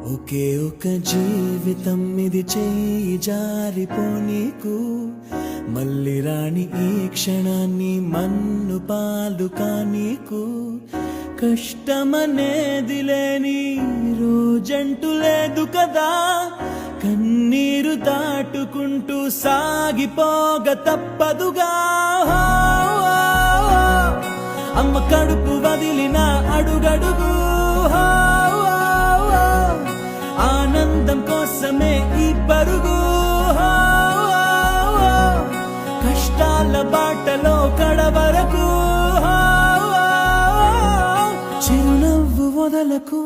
ఒకే ఒక జీవితం ఇది చేయి జారిపోనీకు మళ్ళీ రాని ఈ క్షణాన్ని మన్ను పాలు కానీకు కష్టమనేది లేని రోజంటూ లేదు కదా కన్నీరు దాటుకుంటూ సాగిపోగ తప్పదుగా అమ్మ కడుపు వదిలిన అడుగడుగు ఆనందం కోసమే ఈ పరుగు కష్టాల బాటలో కడవరకు చిరునవ్వు వదలకు